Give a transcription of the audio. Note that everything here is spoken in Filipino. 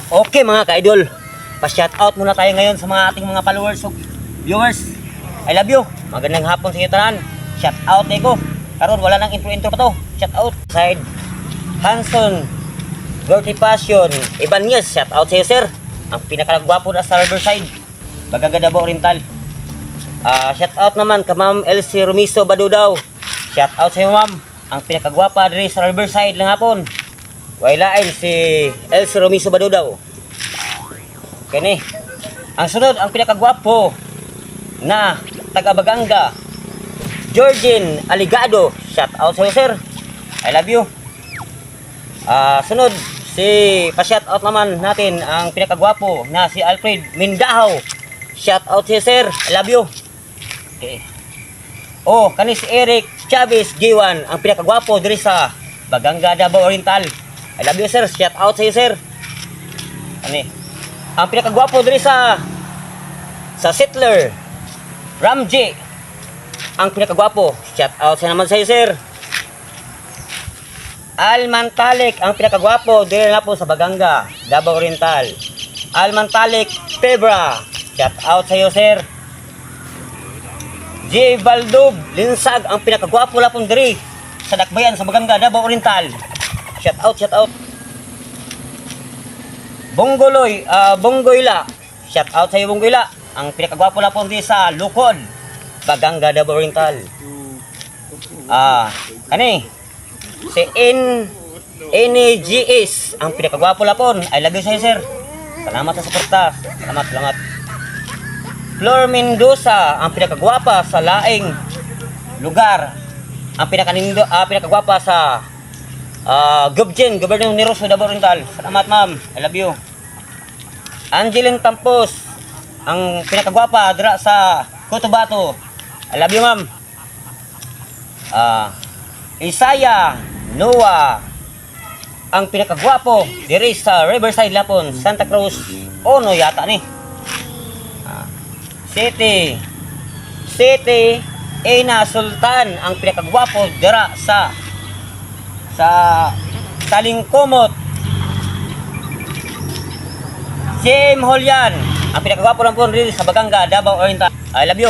Okay mga ka-idol, pa-shoutout muna tayo ngayon sa mga ating mga followers o viewers. I love you. Magandang hapon sa inyo tanan. Shoutout ko. Karon wala nang intro pa to. Shoutout side Hanson, Dirty Passion, Ibanez. Shoutout sa iyo sir. Ang pinakalagwapo na sa Riverside, Baganga Davao Oriental. Shoutout naman ka Ma'am Elsie Rumiso Badudaw. Shoutout sa iyo ma'am. Ang pinakagwapa diri sa Riverside lang hapon. Wailain si Elsie Rumiso Badudaw. Kani. Ang sunod, ang pinakagwapo na taga Baganga, Georgine Aligado. Shout out sa iyo, sir. I love you. Sunod, pa-shout out naman natin ang pinakagwapo na si Alfred Mindahaw. Shout out sa iyo, sir. I love you. Okay. Kani si Eric Chavez Giwan, ang pinakagwapo diri sa Baganga Davao Oriental. I love you sir, shout out sa iyo sir. Ani, ang pinakagwapo diri sa Settler, Ramji, ang pinakagwapo, shout out sa naman sa iyo sir. Almantalik, ang pinakagwapo diri na po sa Baganga Davao Oriental. Almantalik Febra, shout out sa iyo sir. J. Baldob Linsag, ang pinakagwapo lapon diri sa Dakbayan sa Baganga Davao Oriental. Shout out. Bonggoyla. Shout out sa iyo Bonggoyla. Ang pinakagwapo na po di sa Lukod, Baganga Davao Oriental. Kani si NGS, ang pinakagwapo na po. I love you sa iyo sir. Salamat sa suporta. Salamat. Flor Mendoza, ang pinakagwapa sa laing lugar. Ang pinakagwapa sa Gubjen, Gobyerno ni Rosso Davao Oriental. Salamat ma'am, I love you. Angeline Tampos, ang pinakagwapa dira sa Cotabato. I love you ma'am. Isaya Noah, ang pinakagwapo diri sa Riverside Lapon, Santa Cruz. Ono yata ni. City Ena Sultan, ang pinakagwapo dira sa Talingkomot. Jim Holian, ang pinakagwapo lang po rin sa Baganga Davao Oriental. I love you.